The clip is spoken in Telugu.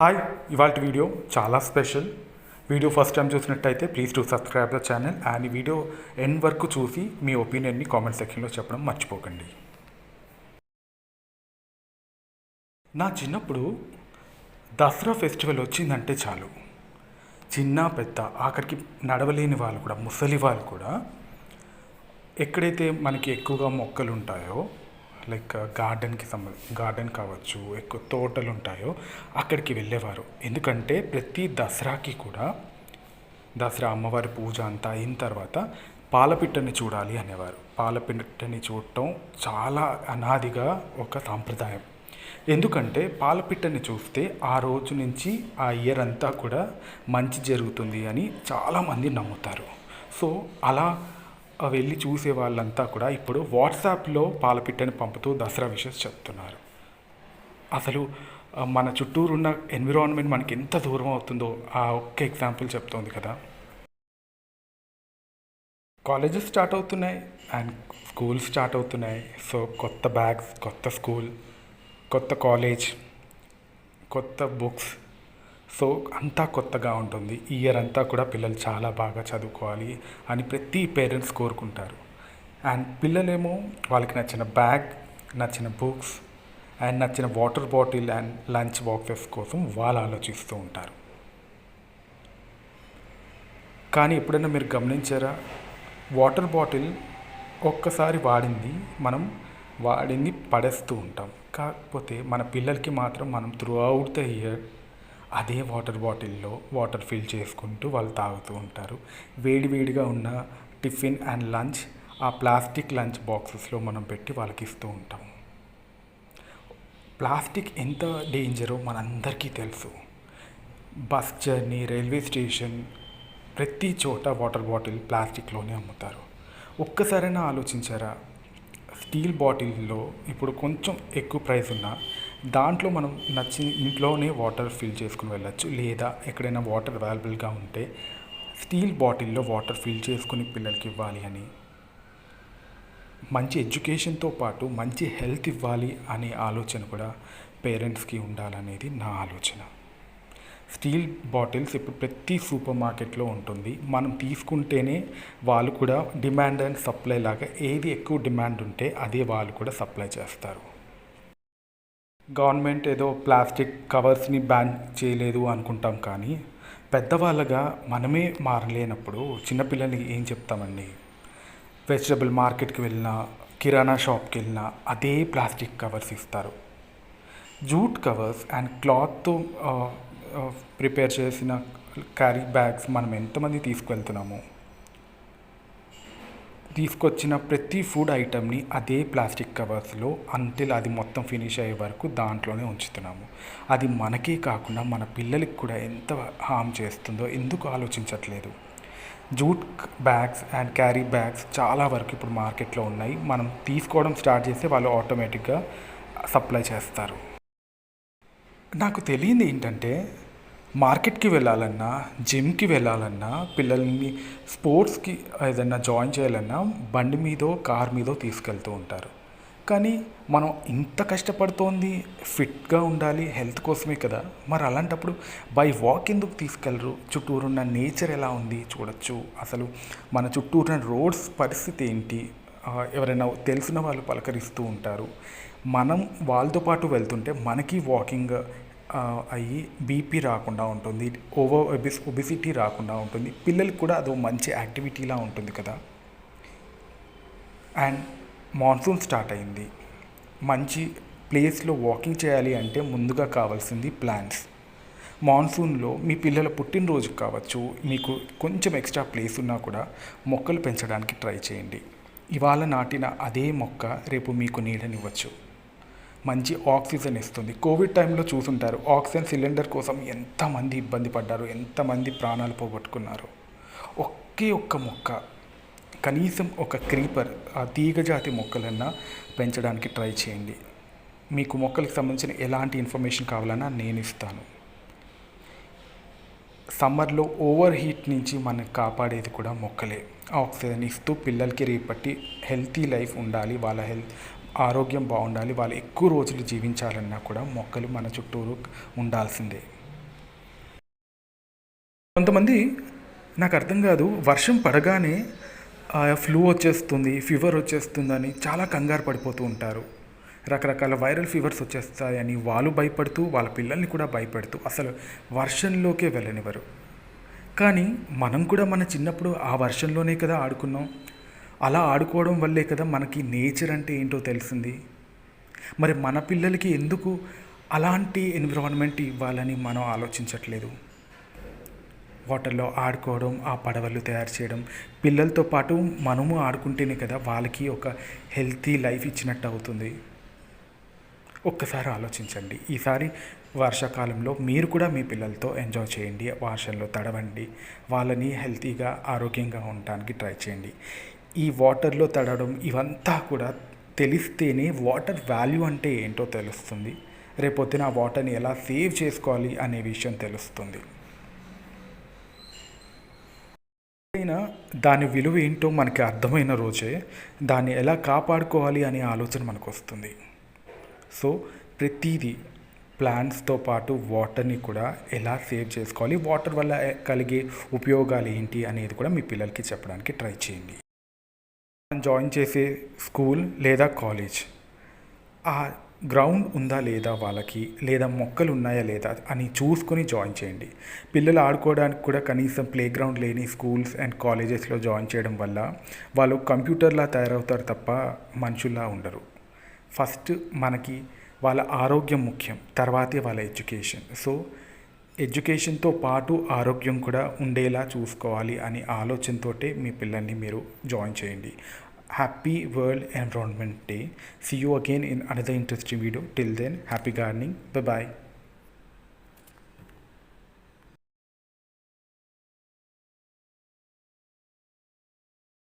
హాయ్, ఇవాళ వీడియో చాలా స్పెషల్. వీడియో ఫస్ట్ టైం చూసినట్టయితే please to subscribe the channel and ఈ వీడియో ఎండ్ వరకు చూసి మీ ఒపీనియన్ని కామెంట్ సెక్షన్లో చెప్పడం మర్చిపోకండి. నా చిన్నప్పుడు దసరా ఫెస్టివల్ వచ్చిందంటే చాలు, చిన్న పెద్ద ఆఖరికి నడవలేని వాళ్ళు కూడా, ముసలి వాళ్ళు కూడా ఎక్కడైతే మనకి ఎక్కువగా మొక్కలు ఉంటాయో, లైక్ గార్డెన్ కావచ్చు, ఎక్కువ తోటలు ఉంటాయో అక్కడికి వెళ్ళేవారు. ఎందుకంటే ప్రతి దసరాకి కూడా, దసరా అమ్మవారి పూజ అంతా అయిన తర్వాత పాలపిట్టని చూడాలి అనేవారు. పాలపిట్టని చూడటం చాలా అనాదిగా ఒక సాంప్రదాయం. ఎందుకంటే పాలపిట్టని చూస్తే ఆ రోజు నుంచి ఆ ఇయర్ అంతా కూడా మంచి జరుగుతుంది అని చాలామంది నమ్ముతారు. సో అలా వెళ్ళి చూసే వాళ్ళంతా కూడా ఇప్పుడు వాట్సాప్లో పాలపిట్టని పంపుతూ దసరా విషెస్ చెప్తున్నారు. అసలు మన చుట్టూరు ఉన్న ఎన్విరాన్మెంట్ మనకి ఎంత దూరం అవుతుందో ఆ ఒక్క ఎగ్జాంపుల్ చెప్తోంది కదా. కాలేజెస్ స్టార్ట్ అవుతున్నాయి అండ్ స్కూల్ స్టార్ట్ అవుతున్నాయి. సో కొత్త బ్యాగ్స్, కొత్త స్కూల్, కొత్త కాలేజ్, కొత్త బుక్స్, సో అంతా కొత్తగా ఉంటుంది. ఈ ఇయర్ అంతా కూడా పిల్లలు చాలా బాగా చదువుకోవాలి అని ప్రతి పేరెంట్స్ కోరుకుంటారు. అండ్ పిల్లలేమో వాళ్ళకి నచ్చిన బ్యాగ్, నచ్చిన బుక్స్ అండ్ నచ్చిన water bottle and lunch boxes కోసం వాళ్ళు ఆలోచిస్తూ ఉంటారు. కానీ ఎప్పుడైనా మీరు గమనించారా, వాటర్ బాటిల్ ఒక్కసారి వాడింది పడేస్తూ ఉంటాం. కాకపోతే మన పిల్లలకి మాత్రం మనం త్రూ అవుట్ ద ఇయర్ అదే వాటర్ బాటిల్లో వాటర్ ఫిల్ చేసుకుంటూ వాళ్ళు తాగుతూ ఉంటారు. వేడివేడిగా ఉన్న టిఫిన్ అండ్ లంచ్ ఆ ప్లాస్టిక్ లంచ్ బాక్సెస్లో మనం పెట్టి వాళ్ళకి ఇస్తూ ఉంటాం. ప్లాస్టిక్ ఎంత డేంజరో మనందరికీ తెలుసు. బస్ జర్నీ, రైల్వే స్టేషన్, ప్రతి చోట వాటర్ బాటిల్ ప్లాస్టిక్లోనే అమ్ముతారు. ఒక్కసారైనా ఆలోచించారా, స్టీల్ బాటిల్లో ఇప్పుడు కొంచెం ఎక్కువ ప్రైస్ ఉన్నా దాంట్లో మనం నచ్చిన ఇంట్లోనే వాటర్ ఫిల్ చేసుకుని వెళ్ళచ్చు. లేదా ఎక్కడైనా వాటర్ అవైలబుల్గా ఉంటే స్టీల్ బాటిల్లో వాటర్ ఫిల్ చేసుకుని పిల్లలకి ఇవ్వాలి అని, మంచి ఎడ్యుకేషన్తో పాటు మంచి హెల్త్ ఇవ్వాలి అనే ఆలోచన కూడా పేరెంట్స్కి ఉండాలనేది నా ఆలోచన. స్టీల్ బాటిల్స్ ఇప్పుడు ప్రతి సూపర్ మార్కెట్లో ఉంటుంది. మనం తీసుకుంటేనే వాళ్ళు కూడా డిమాండ్ అండ్ సప్లై లాగా ఏది ఎక్కువ డిమాండ్ ఉంటే అదే వాళ్ళు కూడా సప్లై చేస్తారు. గవర్నమెంట్ ఏదో ప్లాస్టిక్ కవర్స్ని బ్యాన్ చేయలేదు అనుకుంటాం, కానీ పెద్దవాళ్ళగా మనమే మారలేనప్పుడు చిన్నపిల్లల్ని ఏం చెప్తామండి. వెజిటబుల్ మార్కెట్కి వెళ్ళినా, కిరాణా షాప్కి వెళ్ళినా అదే ప్లాస్టిక్ కవర్స్ ఇస్తారు. జూట్ కవర్స్ అండ్ క్లాత్తో ప్రిపేర్ చేసిన క్యారీ బ్యాగ్స్ మనం ఎంతమంది తీసుకువెళ్తున్నాము. తీసుకొచ్చిన ప్రతి ఫుడ్ ఐటమ్ని అదే ప్లాస్టిక్ కవర్స్లో అంటిల్ అది మొత్తం ఫినిష్ అయ్యే వరకు దాంట్లోనే ఉంచుతున్నాము. అది మనకే కాకుండా మన పిల్లలకి కూడా ఎంత హామ్ చేస్తుందో ఎందుకు ఆలోచించట్లేదు. Jute bags and carry bags చాలా వరకు ఇప్పుడు మార్కెట్లో ఉన్నాయి. మనం తీసుకోవడం స్టార్ట్ చేస్తే వాళ్ళు ఆటోమేటిక్గా సప్లై చేస్తారు. నాకు తెలియంది ఏంటంటే, మార్కెట్కి వెళ్ళాలన్నా, జిమ్కి వెళ్ళాలన్నా, పిల్లల్ని స్పోర్ట్స్కి ఏదైనా జాయిన్ చేయాలన్నా బండి మీదో కార్ మీదో తీసుకెళ్తూ ఉంటారు. కానీ మనం ఇంత కష్టపడుతోంది ఫిట్గా ఉండాలి, హెల్త్ కోసమే కదా. మరి అలాంటప్పుడు బై వాక్ ఎందుకు తీసుకెళ్ళరు? చుట్టూరున్న నేచర్ ఎలా ఉంది చూడొచ్చు. అసలు మన చుట్టూరున్న రోడ్స్ పరిస్థితి ఏంటి? ఎవరైనా తెలిసిన వాళ్ళు పలకరిస్తూ ఉంటారు. మనం వాళ్ళతో పాటు వెళ్తుంటే మనకి వాకింగ్ అయ్యి బీపీ రాకుండా ఉంటుంది, ఒబిసిటీ రాకుండా ఉంటుంది. పిల్లలకి కూడా అదో మంచి యాక్టివిటీలా ఉంటుంది కదా. అండ్ మాన్సూన్ స్టార్ట్ అయింది. మంచి ప్లేస్లో వాకింగ్ చేయాలి అంటే ముందుగా కావాల్సింది ప్లాన్స్. మాన్సూన్లో మీ పిల్లల పుట్టినరోజుకి కావచ్చు, మీకు కొంచెం ఎక్స్ట్రా ప్లేస్ ఉన్నా కూడా మొక్కలు పెంచడానికి ట్రై చేయండి. ఇవాళ నాటిన అదే మొక్క రేపు మీకు నీడనివ్వచ్చు, మంచి ఆక్సిజన్ ఇస్తుంది. కోవిడ్ టైంలో చూసుంటారు, ఆక్సిజన్ సిలిండర్ కోసం ఎంతమంది ఇబ్బంది పడ్డారు, ఎంతమంది ప్రాణాలు పోగొట్టుకున్నారు. ఒకే ఒక్క మొక్క, కనీసం ఒక క్రీపర్, ఆ తీగజాతి మొక్కలన్నా పెంచడానికి ట్రై చేయండి. మీకు మొక్కలకు సంబంధించిన ఎలాంటి ఇన్ఫర్మేషన్ కావాలన్నా నేను ఇస్తాను. సమ్మర్లో ఓవర్ హీట్ నుంచి మనకు కాపాడేది కూడా మొక్కలే. ఆక్సిజన్ ఇస్తూ పిల్లలకి రేపటి హెల్తీ లైఫ్ ఉండాలి, వాళ్ళ ఆరోగ్యం బాగుండాలి, వాళ్ళు ఎక్కువ రోజులు జీవించాలన్నా కూడా మొక్కలు మన చుట్టూరు ఉండాల్సిందే. కొంతమంది నాకు అర్థం కాదు, వర్షం పడగానే ఫ్లూ వచ్చేస్తుంది, ఫీవర్ వచ్చేస్తుందని చాలా కంగారు పడిపోతూ ఉంటారు. రకరకాల వైరల్ ఫీవర్స్ వచ్చేస్తాయని వాళ్ళు భయపడుతూ వాళ్ళ పిల్లల్ని కూడా భయపెడుతూ అసలు వర్షంలోకే వెళ్ళనివ్వరు. కానీ మనం కూడా మన చిన్నప్పుడు ఆ వర్షంలోనే కదా ఆడుకున్నాం. అలా ఆడుకోవడం వల్లే కదా మనకి నేచర్ అంటే ఏంటో తెలిసింది. మరి మన పిల్లలకి ఎందుకు అలాంటి ఎన్విరాన్మెంట్ ఇవ్వాలని మనం ఆలోచించట్లేదు? వాటర్లో ఆడుకోవడం, ఆ పడవలు తయారు చేయడం, పిల్లలతో పాటు మనము ఆడుకుంటేనే కదా వాళ్ళకి ఒక హెల్తీ లైఫ్ ఇచ్చినట్టు అవుతుంది. ఒక్కసారి ఆలోచించండి. ఈసారి వర్షాకాలంలో మీరు కూడా మీ పిల్లలతో ఎంజాయ్ చేయండి, వర్షంలో తడవండి, వాళ్ళని హెల్తీగా ఆరోగ్యంగా ఉండడానికి ట్రై చేయండి. ఈ వాటర్లో తడవడం ఇవంతా కూడా తెలిస్తేనే వాటర్ వాల్యూ అంటే ఏంటో తెలుస్తుంది. రేపొద్దున ఆ వాటర్ని ఎలా సేవ్ చేసుకోవాలి అనే విషయం తెలుస్తుంది. అయినా దాని విలువ ఏంటో మనకి అర్థమైన రోజే దాన్ని ఎలా కాపాడుకోవాలి అనే ఆలోచన మనకు వస్తుంది. సో ప్రతిదీ ప్లాంట్స్తో పాటు వాటర్ని కూడా ఎలా సేవ్ చేసుకోవాలి, వాటర్ వల్ల కలిగే ఉపయోగాలు ఏంటి అనేది కూడా మీ పిల్లలకి చెప్పడానికి ట్రై చేయండి. జాయిన్ చేసే స్కూల్ లేదా కాలేజ్ ఆ గ్రౌండ్ ఉందా లేదా వాళ్ళకి, లేదా మొక్కలు ఉన్నాయా లేదా అని చూసుకొని జాయిన్ చేయండి. పిల్లలు ఆడుకోవడానికి కూడా కనీసం ప్లే గ్రౌండ్ లేని స్కూల్స్ అండ్ కాలేజెస్లో జాయిన్ చేయడం వల్ల వాళ్ళు కంప్యూటర్లా తయారవుతారు తప్ప మనుషుల్లా ఉండరు. ఫస్ట్ మనకి వాళ్ళ ఆరోగ్యం ముఖ్యం, తర్వాతే వాళ్ళ ఎడ్యుకేషన్. సో ఎడ్యుకేషన్తో పాటు ఆరోగ్యం కూడా ఉండేలా చూసుకోవాలి అనే ఆలోచనతో మీ పిల్లల్ని మీరు జాయిన్ చేయండి. Happy world environment day. See you again in another interesting video. Till then, happy gardening. Bye bye.